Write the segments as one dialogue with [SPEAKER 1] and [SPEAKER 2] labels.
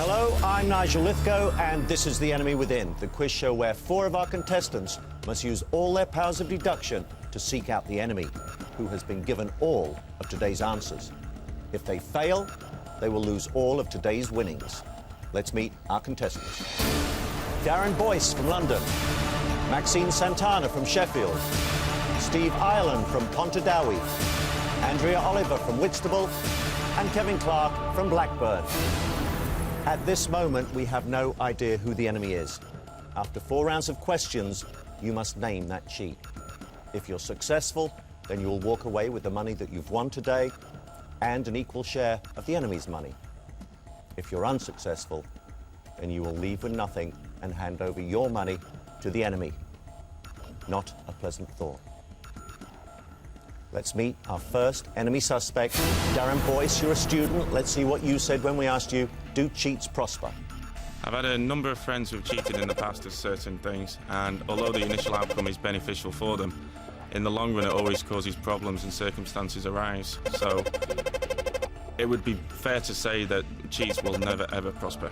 [SPEAKER 1] Hello, I'm Nigel Lythgoe, and this is The Enemy Within, the quiz show where 4 of our contestants must use all their powers of deduction to seek out the enemy, who has been given all of today's answers. If they fail, they will lose all of today's winnings. Let's meet our contestants. Darren Boyce from London, Maxine Santana from Sheffield, Steve Ireland from Pontardawe, Andrea Oliver from Whitstable, and Kevin Clark from Blackburn. At this moment, we have no idea who the enemy is. After 4 rounds of questions, you must name that cheat. If you're successful, then you will walk away with the money that you've won today and an equal share of the enemy's money. If you're unsuccessful, then you will leave with nothing and hand over your money to the enemy. Not a pleasant thought. Let's meet our first enemy suspect. Darren Boyce, you're a student. Let's see what you said when we asked you, do cheats prosper?
[SPEAKER 2] I've had a number of friends who've cheated in the past at certain things, and although the initial outcome is beneficial for them, in the long run it always causes problems and circumstances arise. So it would be fair to say that cheats will never ever prosper.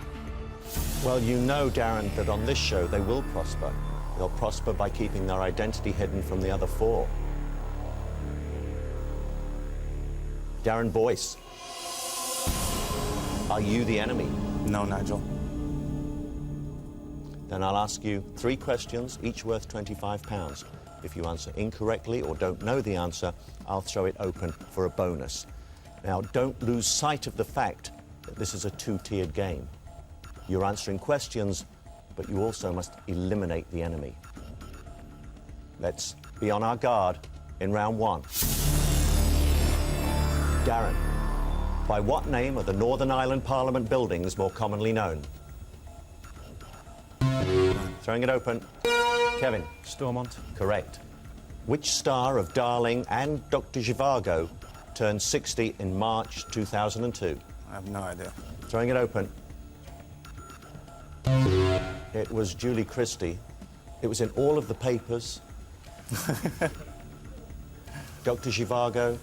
[SPEAKER 1] Well, you know, Darren, that on this show they will prosper. They'll prosper by keeping their identity hidden from the other 4. Darren Boyce, are you the enemy?
[SPEAKER 2] No, Nigel.
[SPEAKER 1] Then I'll ask you 3 questions, each worth £25. If you answer incorrectly or don't know the answer, I'll throw it open for a bonus. Now, don't lose sight of the fact that this is a 2-tiered game. You're answering questions, but you also must eliminate the enemy. Let's be on our guard in round 1. Darren, by what name are the Northern Ireland Parliament buildings more commonly known? Throwing it open. Kevin.
[SPEAKER 3] Stormont.
[SPEAKER 1] Correct. Which star of Darling and Dr. Zhivago turned 60 in March 2002?
[SPEAKER 2] I have no idea.
[SPEAKER 1] Throwing it open. It was Julie Christie. It was in all of the papers. Dr. Zhivago.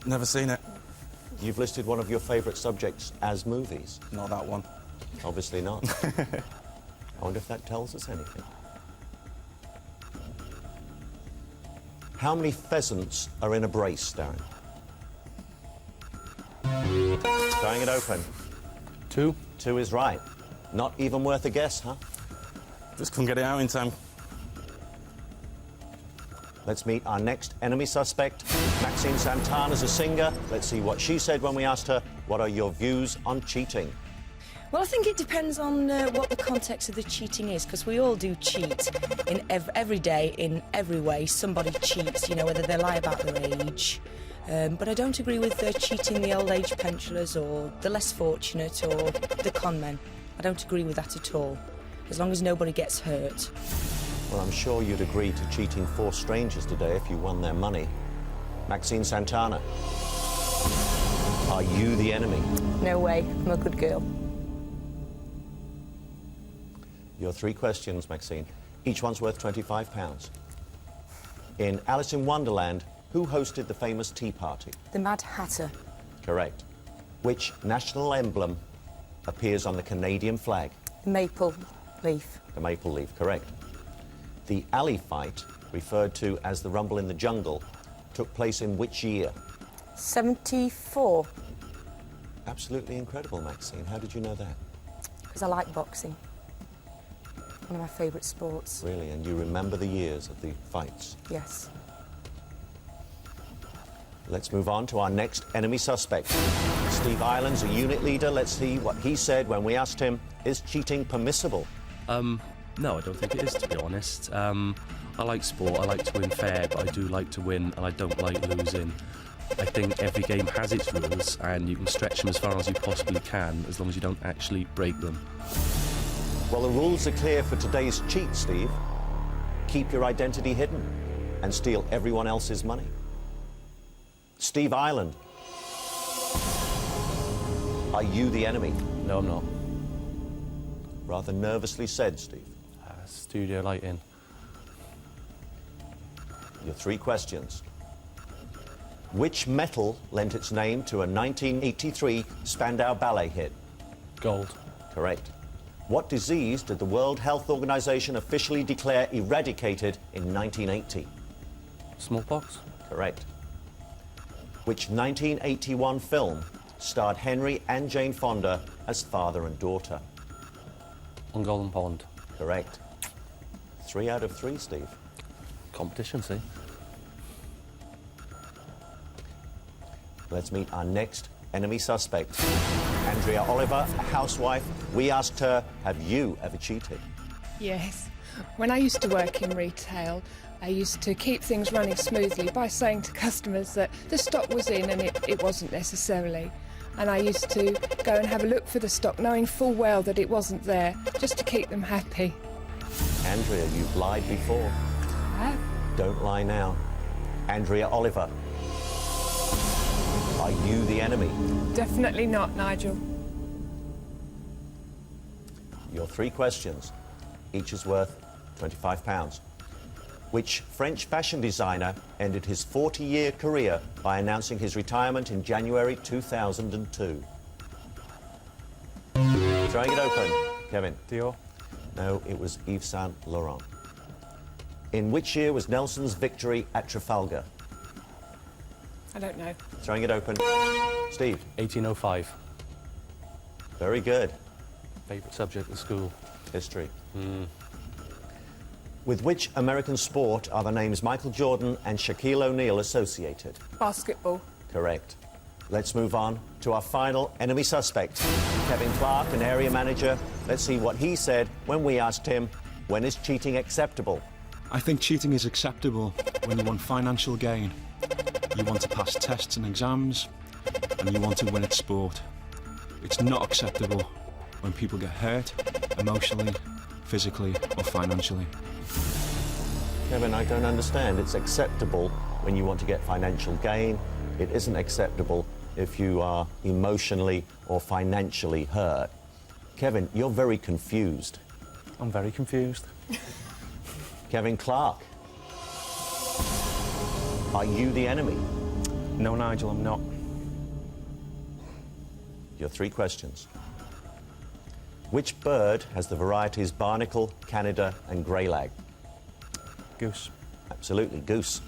[SPEAKER 2] Never seen it.
[SPEAKER 1] You've listed one of your favourite subjects as movies.
[SPEAKER 2] Not that one.
[SPEAKER 1] Obviously not. I wonder if that tells us anything. How many pheasants are in a brace, Darren? Throwing it open.
[SPEAKER 3] 2.
[SPEAKER 1] 2 is right. Not even worth a guess, huh?
[SPEAKER 2] Just couldn't get it out in time.
[SPEAKER 1] Let's meet our next enemy suspect. Maxine Santana's a singer. Let's see what she said when we asked her, what are your views on cheating?
[SPEAKER 4] Well, I think it depends on what the context of the cheating is, because we all do cheat in every day, in every way. Somebody cheats, you know, whether they lie about their age. But I don't agree with cheating the old age pensioners or the less fortunate or the con men. I don't agree with that at all, as long as nobody gets hurt.
[SPEAKER 1] Well, I'm sure you'd agree to cheating 4 strangers today if you won their money. Maxine Santana, are you the enemy?
[SPEAKER 4] No way, I'm a good girl.
[SPEAKER 1] Your 3 questions, Maxine. Each one's worth £25. In Alice in Wonderland, who hosted the famous tea party?
[SPEAKER 4] The Mad Hatter.
[SPEAKER 1] Correct. Which national emblem appears on the Canadian flag?
[SPEAKER 4] The maple leaf.
[SPEAKER 1] The maple leaf, correct. The alley fight, referred to as the Rumble in the Jungle, took place in which year?
[SPEAKER 4] 74.
[SPEAKER 1] Absolutely incredible, Maxine. How did you know that?
[SPEAKER 4] Because I like boxing. One of my favourite sports.
[SPEAKER 1] Really? And you remember the years of the fights?
[SPEAKER 4] Yes.
[SPEAKER 1] Let's move on to our next enemy suspect. Steve Ireland's a unit leader. Let's see what he said when we asked him, is cheating permissible?
[SPEAKER 3] No, I don't think it is, to be honest. I like sport, I like to win fair, but I do like to win, and I don't like losing. I think every game has its rules, and you can stretch them as far as you possibly can, as long as you don't actually break them.
[SPEAKER 1] Well, the rules are clear for today's cheat, Steve. Keep your identity hidden and steal everyone else's money. Steve Ireland, are you the enemy?
[SPEAKER 3] No, I'm not.
[SPEAKER 1] Rather nervously said, Steve.
[SPEAKER 3] Studio lighting.
[SPEAKER 1] Your 3 questions. Which metal lent its name to a 1983 Spandau Ballet hit?
[SPEAKER 3] Gold.
[SPEAKER 1] Correct. What disease did the World Health Organization officially declare eradicated in 1980?
[SPEAKER 3] Smallpox.
[SPEAKER 1] Correct. Which 1981 film starred Henry and Jane Fonda as father and daughter?
[SPEAKER 3] On Golden Pond.
[SPEAKER 1] Correct. 3 out of 3, Steve.
[SPEAKER 3] Competition, see?
[SPEAKER 1] Let's meet our next enemy suspect. Andrea Oliver, a housewife. We asked her, have you ever cheated?
[SPEAKER 5] Yes. When I used to work in retail, I used to keep things running smoothly by saying to customers that the stock was in and it wasn't necessarily. And I used to go and have a look for the stock, knowing full well that it wasn't there, just to keep them happy.
[SPEAKER 1] Andrea, you've lied before.
[SPEAKER 5] I have.
[SPEAKER 1] Don't lie now. Andrea Oliver. Are you the enemy?
[SPEAKER 5] Definitely not, Nigel.
[SPEAKER 1] Your 3 questions. Each is worth £25. Which French fashion designer ended his 40-year career by announcing his retirement in January 2002? Throwing it open. Kevin.
[SPEAKER 6] Dior.
[SPEAKER 1] No, it was Yves Saint Laurent. In which year was Nelson's victory at Trafalgar?
[SPEAKER 5] I don't know.
[SPEAKER 1] Throwing it open. Steve.
[SPEAKER 3] 1805.
[SPEAKER 1] Very good.
[SPEAKER 3] Favourite subject at school.
[SPEAKER 1] History. With which American sport are the names Michael Jordan and Shaquille O'Neal associated?
[SPEAKER 5] Basketball.
[SPEAKER 1] Correct. Let's move on to our final enemy suspect, Kevin Clark, an area manager. Let's see what he said when we asked him, when is cheating acceptable?
[SPEAKER 6] I think cheating is acceptable when you want financial gain. You want to pass tests and exams, and you want to win at sport. It's not acceptable when people get hurt, emotionally, physically, or financially.
[SPEAKER 1] Kevin, I don't understand. It's acceptable when you want to get financial gain. It isn't acceptable if you are emotionally or financially hurt. Kevin, you're very confused.
[SPEAKER 6] I'm very confused.
[SPEAKER 1] Kevin Clark, are you the enemy?
[SPEAKER 6] No, Nigel, I'm not.
[SPEAKER 1] Your 3 questions. Which bird has the varieties barnacle, Canada and greylag?
[SPEAKER 6] Goose.
[SPEAKER 1] Absolutely, goose.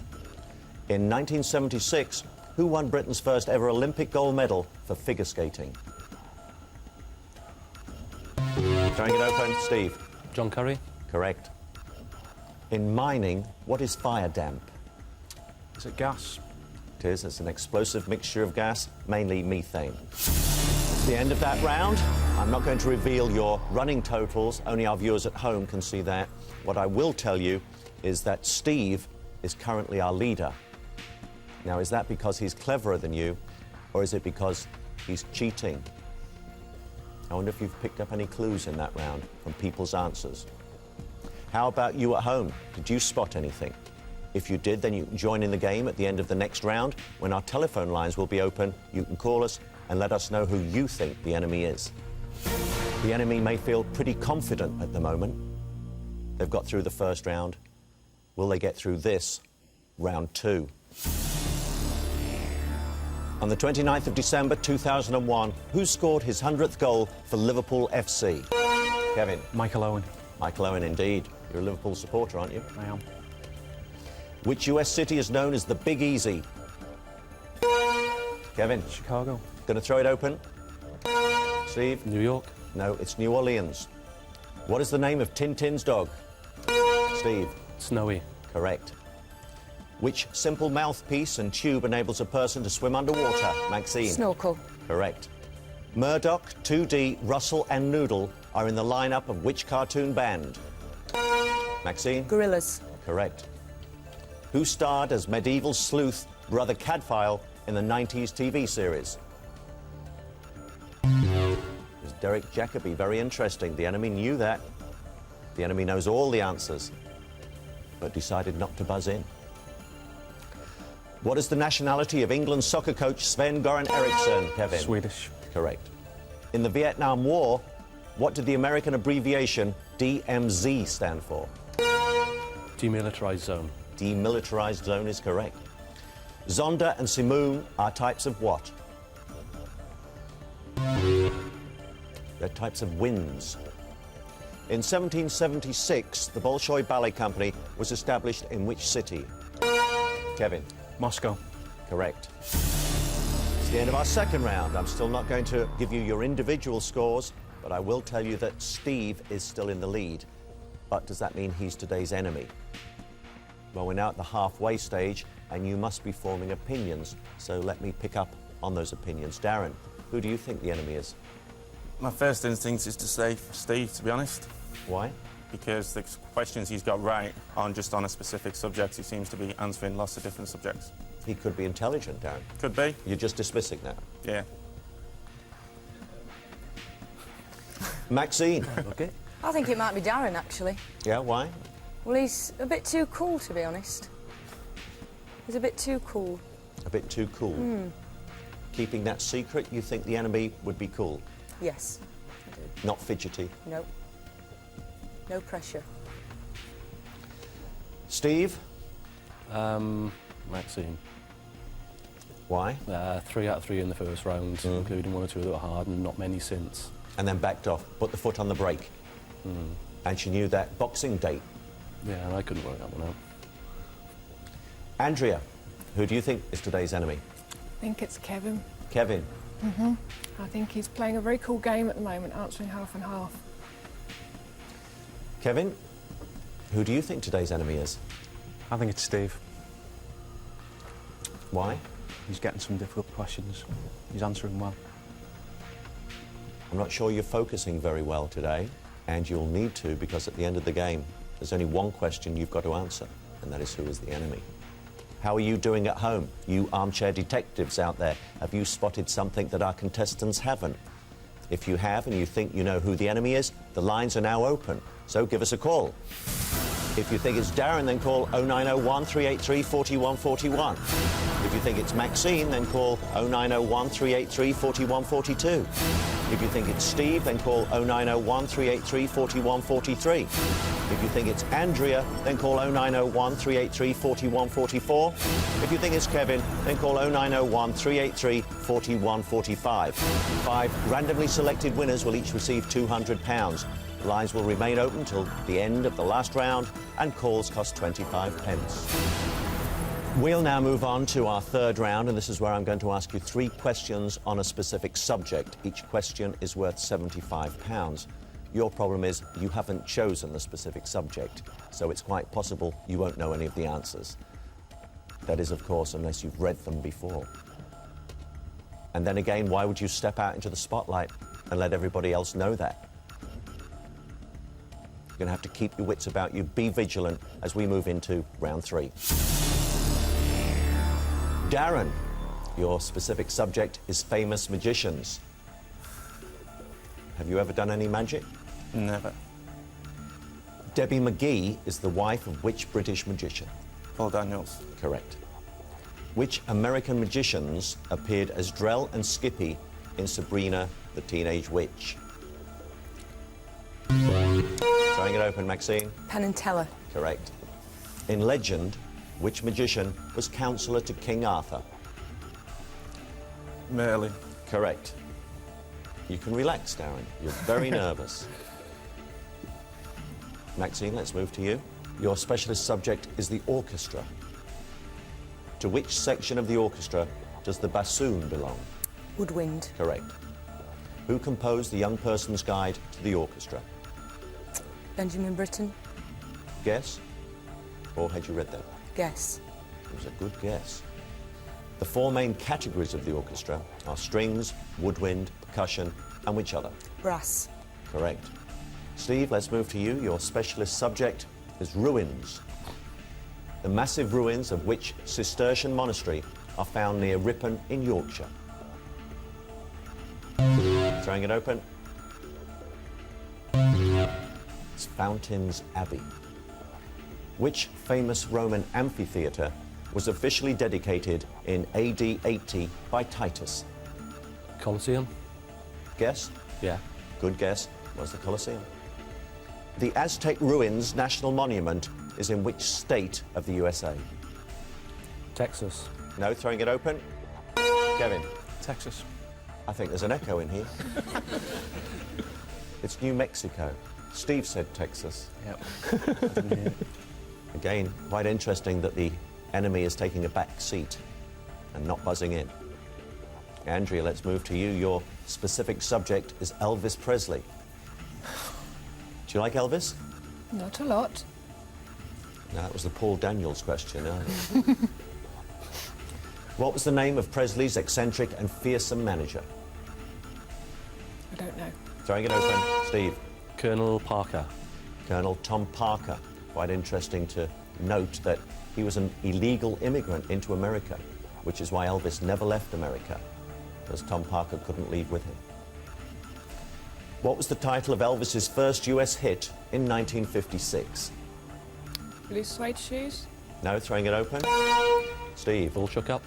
[SPEAKER 1] In 1976, who won Britain's first ever Olympic gold medal for figure skating? Throwing it open, Steve.
[SPEAKER 3] John Curry.
[SPEAKER 1] Correct. In mining, what is fire damp?
[SPEAKER 6] Is it gas?
[SPEAKER 1] It is. It's an explosive mixture of gas, mainly methane. It's the end of that round. I'm not going to reveal your running totals. Only our viewers at home can see that. What I will tell you is that Steve is currently our leader. Now, is that because he's cleverer than you, or is it because he's cheating? I wonder if you've picked up any clues in that round from people's answers. How about you at home? Did you spot anything? If you did, then you can join in the game at the end of the next round. When our telephone lines will be open, you can call us and let us know who you think the enemy is. The enemy may feel pretty confident at the moment. They've got through the first round. Will they get through this, round 2? On the 29th of December 2001, who scored his 100th goal for Liverpool FC? Kevin.
[SPEAKER 6] Michael Owen.
[SPEAKER 1] Michael Owen, indeed. You're a Liverpool supporter, aren't you?
[SPEAKER 6] I am.
[SPEAKER 1] Which US city is known as the Big Easy? Kevin.
[SPEAKER 6] Chicago.
[SPEAKER 1] Going to throw it open? Steve?
[SPEAKER 3] New York.
[SPEAKER 1] No, it's New Orleans. What is the name of Tintin's dog? Steve?
[SPEAKER 3] Snowy.
[SPEAKER 1] Correct. Which simple mouthpiece and tube enables a person to swim underwater? Maxine?
[SPEAKER 4] Snorkel.
[SPEAKER 1] Correct. Murdoch, 2D, Russell and Noodle are in the lineup of which cartoon band? Maxine?
[SPEAKER 4] Gorillas.
[SPEAKER 1] Correct. Who starred as medieval sleuth Brother Cadfael in the 90s TV series? It was Derek Jacobi. Very interesting. The enemy knew that. The enemy knows all the answers, but decided not to buzz in. What is the nationality of England's soccer coach Sven-Göran Eriksson, Kevin?
[SPEAKER 6] Swedish.
[SPEAKER 1] Correct. In the Vietnam War, what did the American abbreviation DMZ stand for?
[SPEAKER 3] Demilitarized zone.
[SPEAKER 1] Demilitarized zone is correct. Zonda and Simoon are types of what? They're types of winds. In 1776, the Bolshoi Ballet Company was established in which city? Kevin.
[SPEAKER 6] Moscow.
[SPEAKER 1] Correct. It's the end of our second round. I'm still not going to give you your individual scores, but I will tell you that Steve is still in the lead. But does that mean he's today's enemy? Well, we're now at the halfway stage, and you must be forming opinions. So let me pick up on those opinions. Darren, who do you think the enemy is?
[SPEAKER 2] My first instinct is to say Steve, to be honest,
[SPEAKER 1] Why?
[SPEAKER 2] because the questions he's got right aren't just on a specific subject. He seems to be answering lots of different subjects.
[SPEAKER 1] He could be intelligent, Darren.
[SPEAKER 2] Could be.
[SPEAKER 1] You're just dismissing that.
[SPEAKER 2] Yeah.
[SPEAKER 1] Maxine.
[SPEAKER 3] Okay.
[SPEAKER 7] I think it might be Darren, actually.
[SPEAKER 1] Yeah, why?
[SPEAKER 7] Well, he's a bit too cool, to be honest. He's a bit too cool.
[SPEAKER 1] A bit too cool. Keeping that secret, you think the enemy would be cool,
[SPEAKER 7] Yes, I do.
[SPEAKER 1] not fidgety.
[SPEAKER 7] No. No pressure.
[SPEAKER 1] Steve,
[SPEAKER 3] Maxine.
[SPEAKER 1] why?
[SPEAKER 3] 3 out of 3 in the first round, including 1 or 2 that were hard, and not many since.
[SPEAKER 1] And then backed off, put the foot on the brake. And she knew that boxing date.
[SPEAKER 3] Yeah, and I couldn't work that one out.
[SPEAKER 1] Andrea, who do you think is today's enemy?
[SPEAKER 5] I think it's Kevin.
[SPEAKER 1] Kevin.
[SPEAKER 5] I think he's playing a very cool game at the moment, answering half and half.
[SPEAKER 1] Kevin, who do you think today's enemy is?
[SPEAKER 6] I think it's Steve.
[SPEAKER 1] Why?
[SPEAKER 6] He's getting some difficult questions. He's answering well.
[SPEAKER 1] I'm not sure you're focusing very well today, and you'll need to, because at the end of the game, there's only one question you've got to answer, and that is who is the enemy. How are you doing at home? You armchair detectives out there, have you spotted something that our contestants haven't? If you have and you think you know who the enemy is, the lines are now open, so give us a call. If you think it's Darren, then call 0901 383 4141. If you think it's Maxine, then call 0901 383 4142. If you think it's Steve, then call 0901 383 4143. If you think it's Andrea, then call 0901 383 4144. If you think it's Kevin, then call 0901 383 4145. 5 randomly selected winners will each receive £200. The lines will remain open till the end of the last round, and calls cost 25 pence. We'll now move on to our third round, and this is where I'm going to ask you 3 questions on a specific subject. Each question is worth £75. Your problem is you haven't chosen the specific subject, so it's quite possible you won't know any of the answers. That is, of course, unless you've read them before. And then again, why would you step out into the spotlight and let everybody else know that? You're going to have to keep your wits about you. Be vigilant as we move into round 3. Darren, your specific subject is famous magicians. Have you ever done any magic?
[SPEAKER 2] Never.
[SPEAKER 1] Debbie McGee is the wife of which British magician?
[SPEAKER 2] Paul Daniels.
[SPEAKER 1] Correct. Which American magicians appeared as Drell and Skippy in Sabrina the Teenage Witch? Throwing it open, Maxine.
[SPEAKER 7] Penn and Teller.
[SPEAKER 1] Correct. In legend, which magician was counsellor to King Arthur?
[SPEAKER 2] Merlin.
[SPEAKER 1] Correct. You can relax, Darren. You're very nervous. Maxine, let's move to you. Your specialist subject is the orchestra. To which section of the orchestra does the bassoon belong?
[SPEAKER 7] Woodwind.
[SPEAKER 1] Correct. Who composed the Young Person's Guide to the Orchestra?
[SPEAKER 7] Benjamin Britten.
[SPEAKER 1] Guess? Or had you read that?
[SPEAKER 7] Guess.
[SPEAKER 1] It was a good guess. The 4 main categories of the orchestra are strings, woodwind, percussion, and which other?
[SPEAKER 7] Brass.
[SPEAKER 1] Correct. Steve, let's move to you. Your specialist subject is ruins. The massive ruins of which Cistercian monastery are found near Ripon in Yorkshire? Throwing it open. It's Fountains Abbey. Which famous Roman amphitheatre was officially dedicated in AD 80 by Titus?
[SPEAKER 3] Colosseum?
[SPEAKER 1] Guess?
[SPEAKER 3] Yeah.
[SPEAKER 1] Good guess. Was the Colosseum. The Aztec Ruins National Monument is in which state of the USA?
[SPEAKER 3] Texas?
[SPEAKER 1] No, throwing it open. Kevin.
[SPEAKER 6] Texas.
[SPEAKER 1] I think there's an echo in here. It's New Mexico. Steve said Texas.
[SPEAKER 3] Yep.
[SPEAKER 1] Again, quite interesting that the enemy is taking a back seat and not buzzing in. Andrea, let's move to you. Your specific subject is Elvis Presley. Do you like Elvis?
[SPEAKER 5] Not a lot.
[SPEAKER 1] No, that was the Paul Daniels question earlier. What was the name of Presley's eccentric and fearsome manager?
[SPEAKER 5] I don't know.
[SPEAKER 1] Throwing it open. Steve.
[SPEAKER 3] Colonel Parker.
[SPEAKER 1] Colonel Tom Parker. Quite interesting to note that he was an illegal immigrant into America, which is why Elvis never left America, because Tom Parker couldn't leave with him. What was the title of Elvis's first US hit in 1956?
[SPEAKER 5] Blue suede shoes?
[SPEAKER 1] No, throwing it open. Steve.
[SPEAKER 3] All shook up.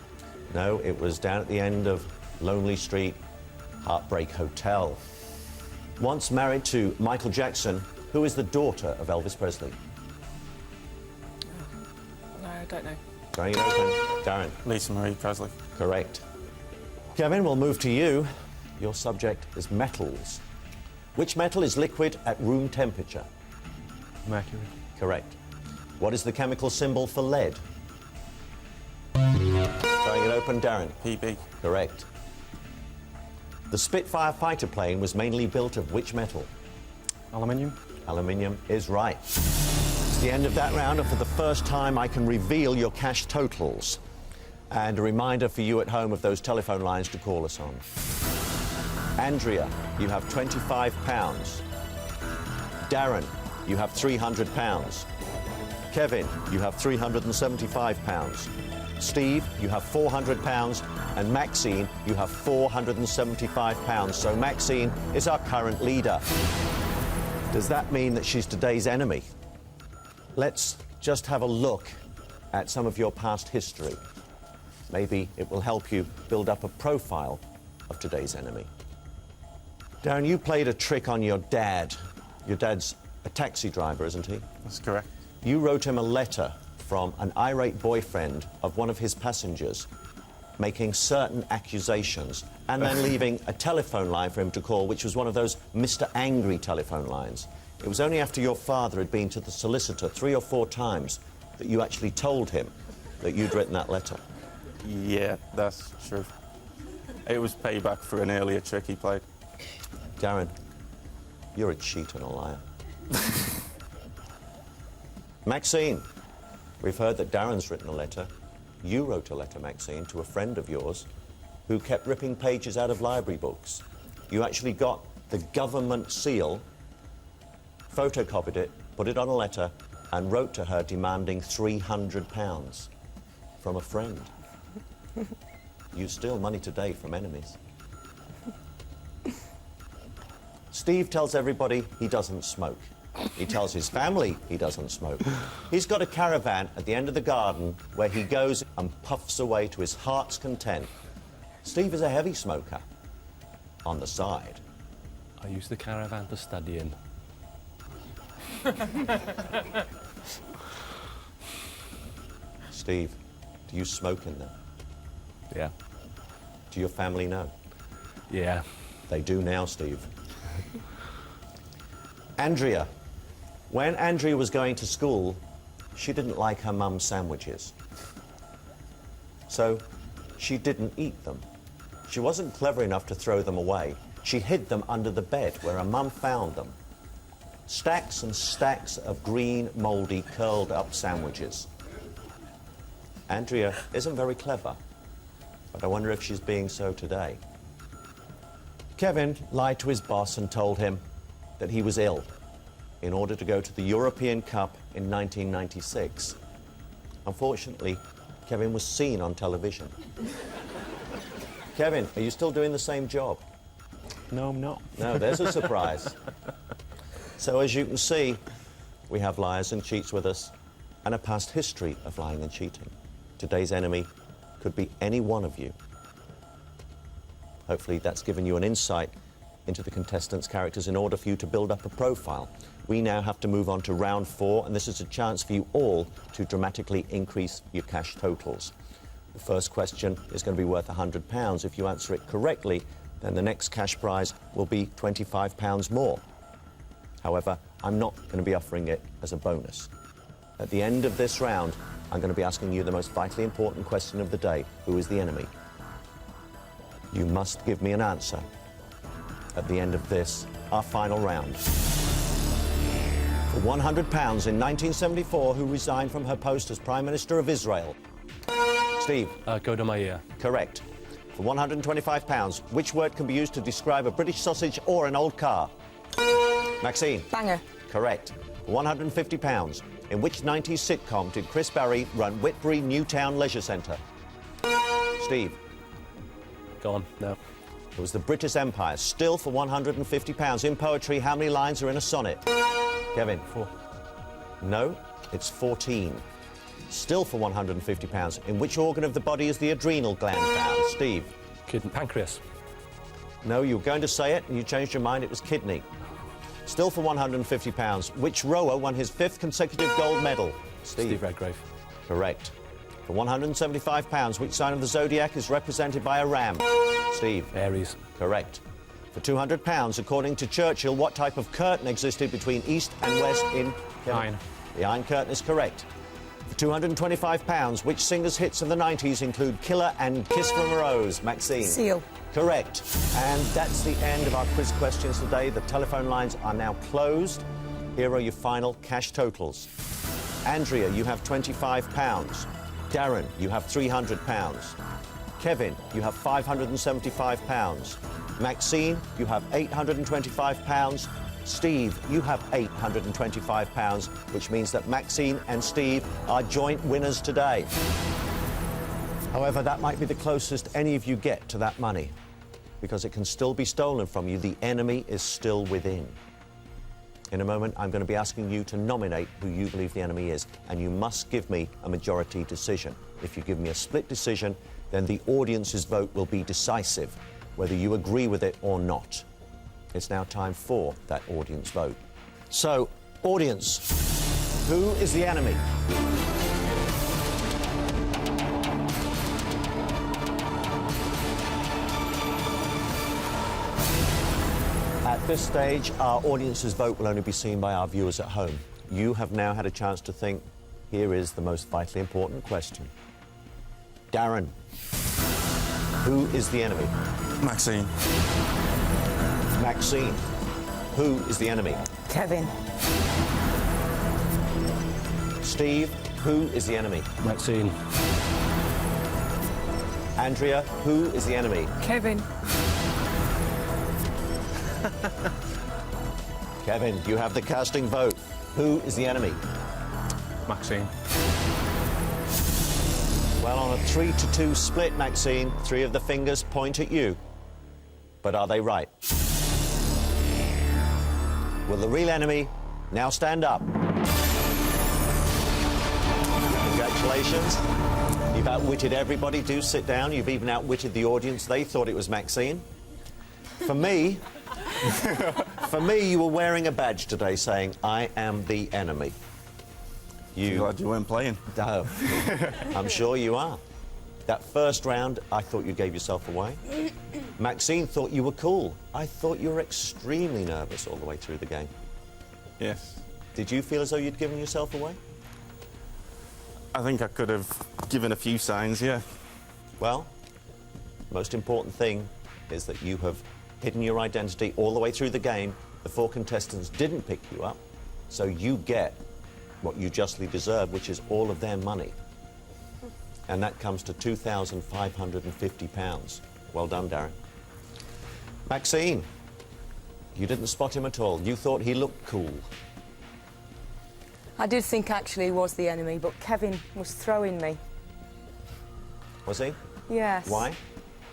[SPEAKER 1] No, it was down at the end of Lonely Street, Heartbreak Hotel. Once married to Michael Jackson, who is the daughter of Elvis Presley?
[SPEAKER 5] No, I don't know.
[SPEAKER 1] Throwing it open. Darren.
[SPEAKER 2] Lisa Marie Presley.
[SPEAKER 1] Correct. Kevin, we'll move to you. Your subject is metals. Which metal is liquid at room temperature?
[SPEAKER 3] Mercury.
[SPEAKER 1] Correct. What is the chemical symbol for lead? Throwing it open, Darren.
[SPEAKER 2] PB.
[SPEAKER 1] Correct. The Spitfire fighter plane was mainly built of which metal?
[SPEAKER 6] Aluminium.
[SPEAKER 1] Aluminium is right. It's the end of that round, and for the first time I can reveal your cash totals. And a reminder for you at home of those telephone lines to call us on. Andrea, you have £25. Darren, you have £300. Kevin, you have £375. Steve, you have £400, and Maxine, you have £475. So Maxine is our current leader. Does that mean that she's today's enemy? Let's just have a look at some of your past history. Maybe it will help you build up a profile of today's enemy. Darren, you played a trick on your dad. Your dad's a taxi driver, isn't he?
[SPEAKER 2] That's correct.
[SPEAKER 1] You wrote him a letter from an irate boyfriend of one of his passengers, making certain accusations, and then leaving a telephone line for him to call, which was one of those Mr. Angry telephone lines. It was only after your father had been to the solicitor 3 or 4 times that you actually told him that you'd written that letter.
[SPEAKER 2] Yeah, that's true. It was payback for an earlier trick he played.
[SPEAKER 1] Darren, you're a cheat and a liar. Maxine, we've heard that Darren's written a letter. You wrote a letter, Maxine, to a friend of yours who kept ripping pages out of library books. You actually got the government seal, photocopied it, put it on a letter, and wrote to her demanding £300 from a friend. You steal money today from enemies. Steve tells everybody he doesn't smoke. He tells his family he doesn't smoke. He's got a caravan at the end of the garden where he goes and puffs away to his heart's content. Steve is a heavy smoker. On the side.
[SPEAKER 3] I use the caravan to study in.
[SPEAKER 1] Steve, do you smoke in there?
[SPEAKER 3] Yeah.
[SPEAKER 1] Do your family know?
[SPEAKER 3] Yeah.
[SPEAKER 1] They do now, Steve. Andrea. When Andrea was going to school, she didn't like her mum's sandwiches. So she didn't eat them. She wasn't clever enough to throw them away. She hid them under the bed where her mum found them. Stacks and stacks of green, mouldy, curled-up sandwiches. Andrea isn't very clever, but I wonder if she's being so today. Kevin lied to his boss and told him that he was ill in order to go to the European Cup in 1996. Unfortunately, Kevin was seen on television. Kevin, are you still doing the same job?
[SPEAKER 6] No, I'm not.
[SPEAKER 1] No, there's a surprise. So as you can see, we have liars and cheats with us, and a past history of lying and cheating. Today's enemy could be any one of you. Hopefully that's given you an insight into the contestants' characters in order for you to build up a profile. We now have to move on to round 4, and this is a chance for you all to dramatically increase your cash totals. The first question is going to be worth £100. If you answer it correctly, then the next cash prize will be £25 more. However, I'm not going to be offering it as a bonus. At the end of this round, I'm going to be asking you the most vitally important question of the day. Who is the enemy? You must give me an answer at the end of this, our final round. For £100 in 1974, who resigned from her post as Prime Minister of Israel? Steve?
[SPEAKER 3] Golda Meir.
[SPEAKER 1] Correct. For £125, which word can be used to describe a British sausage or an old car? Maxine?
[SPEAKER 7] Banger.
[SPEAKER 1] Correct. For £150, in which 90s sitcom did Chris Barry run Whitbury Newtown Leisure Centre? Steve?
[SPEAKER 3] Go on, no.
[SPEAKER 1] It was the British Empire. Still for £150. In poetry, how many lines are in a sonnet? Kevin?
[SPEAKER 3] 4.
[SPEAKER 1] No, it's 14. Still for £150. In which organ of the body is the adrenal gland found? Steve?
[SPEAKER 3] Kidney. Pancreas.
[SPEAKER 1] No, you were going to say it and you changed your mind. It was kidney. Still for £150. Which rower won his 5th consecutive gold medal?
[SPEAKER 3] Steve Redgrave.
[SPEAKER 1] Correct. For £175, which sign of the zodiac is represented by a ram? Steve?
[SPEAKER 3] Aries.
[SPEAKER 1] Correct. For £200, according to Churchill, what type of curtain existed between East and West in...
[SPEAKER 6] Iron.
[SPEAKER 1] The Iron Curtain is correct. For £225, which singers' hits of the 90s include Killer and Kiss from a Rose? Maxine?
[SPEAKER 7] Seal.
[SPEAKER 1] Correct. And that's the end of our quiz questions today. The telephone lines are now closed. Here are your final cash totals. Andrea, you have £25. Darren, you have £300. Kevin, you have £575. Maxine, you have £825. Steve, you have £825, which means that Maxine and Steve are joint winners today. However, that might be the closest any of you get to that money, because it can still be stolen from you. The enemy is still within. In a moment, I'm going to be asking you to nominate who you believe the enemy is, and you must give me a majority decision. If you give me a split decision, then the audience's vote will be decisive, whether you agree with it or not. It's now time for that audience vote. So, audience, who is the enemy? At this stage, our audience's vote will only be seen by our viewers at home. You have now had a chance to think. Here is the most vitally important question. Darren, who is the enemy?
[SPEAKER 2] Maxine.
[SPEAKER 1] Maxine, who is the enemy?
[SPEAKER 7] Kevin.
[SPEAKER 1] Steve, who is the enemy?
[SPEAKER 3] Maxine.
[SPEAKER 1] Andrea, who is the enemy?
[SPEAKER 5] Kevin.
[SPEAKER 1] Kevin, you have the casting vote. Who is the enemy?
[SPEAKER 6] Maxine.
[SPEAKER 1] Well, on a 3-2 split, Maxine, 3 of the fingers point at you. But are they right? Will the real enemy now stand up? Congratulations. You've outwitted everybody. Do sit down. You've even outwitted the audience. They thought it was Maxine. For me, you were wearing a badge today saying, I am the enemy.
[SPEAKER 2] Glad you weren't playing.
[SPEAKER 1] No, I'm sure you are. That first round, I thought you gave yourself away. Maxine thought you were cool. I thought you were extremely nervous all the way through the game.
[SPEAKER 2] Yes.
[SPEAKER 1] Did you feel as though you'd given yourself away?
[SPEAKER 2] I think I could have given a few signs, yeah.
[SPEAKER 1] Well, most important thing is that you have hidden your identity all the way through the game. The 4 contestants didn't pick you up, so you get what you justly deserve, which is all of their money. And that comes to £2,550. Well done, Darren. Maxine, you didn't spot him at all. You thought he looked cool.
[SPEAKER 7] I did think actually he was the enemy, but Kevin was throwing me.
[SPEAKER 1] Was he?
[SPEAKER 7] Yes.
[SPEAKER 1] Why?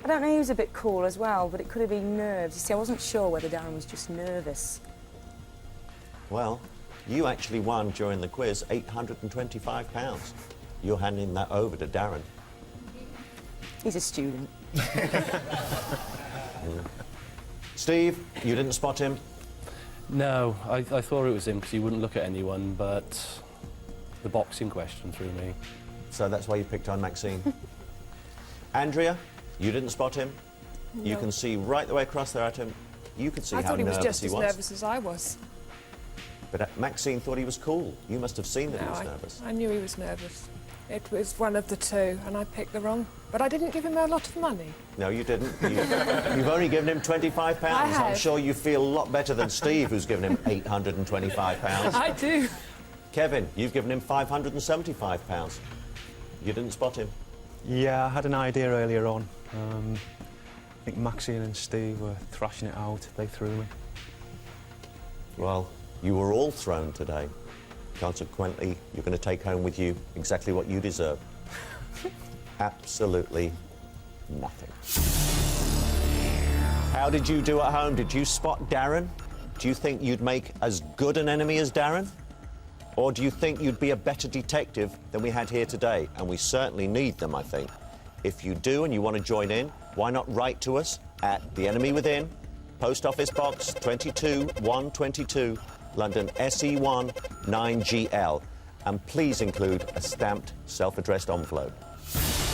[SPEAKER 7] I don't know, he was a bit cool as well, but it could have been nerves. You see, I wasn't sure whether Darren was just nervous.
[SPEAKER 1] Well, you actually won during the quiz £825. You're handing that over to Darren.
[SPEAKER 7] He's a student.
[SPEAKER 1] Steve, you didn't spot him?
[SPEAKER 3] No, I thought it was him because he wouldn't look at anyone, but the boxing question threw me.
[SPEAKER 1] So that's why you picked on Maxine. Andrea, you didn't spot him? You
[SPEAKER 5] No.
[SPEAKER 1] can see right the way across there at him. You could see
[SPEAKER 5] I
[SPEAKER 1] how
[SPEAKER 5] thought he was
[SPEAKER 1] nervous
[SPEAKER 5] just
[SPEAKER 1] he
[SPEAKER 5] as
[SPEAKER 1] was.
[SPEAKER 5] nervous as I was.
[SPEAKER 1] But Maxine thought he was cool. You must have seen that he
[SPEAKER 5] No,
[SPEAKER 1] was nervous.
[SPEAKER 5] I knew he was nervous. It was one of the two, and I picked the wrong. But I didn't give him a lot of money.
[SPEAKER 1] No, you didn't. You've only given him £25.
[SPEAKER 5] I have.
[SPEAKER 1] I'm sure you feel a lot better than Steve, who's given him £825.
[SPEAKER 5] I do.
[SPEAKER 1] Kevin, you've given him £575. You didn't spot him.
[SPEAKER 8] Yeah, I had an idea earlier on. I think Maxine and Steve were thrashing it out. They threw me.
[SPEAKER 1] Well, you were all thrown today. Consequently, you're going to take home with you exactly what you deserve. Absolutely nothing. How did you do at home? Did you spot Darren? Do you think you'd make as good an enemy as Darren? Or do you think you'd be a better detective than we had here today? And we certainly need them, I think. If you do and you want to join in, why not write to us at The Enemy Within, Post Office Box 22122, London SE1 9GL. And please include a stamped self-addressed envelope.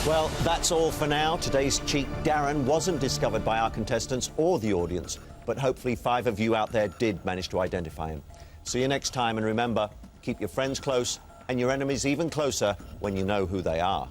[SPEAKER 1] Well, that's all for now. Today's cheat, Darren, wasn't discovered by our contestants or the audience, but hopefully 5 of you out there did manage to identify him. See you next time, and remember, keep your friends close and your enemies even closer when you know who they are.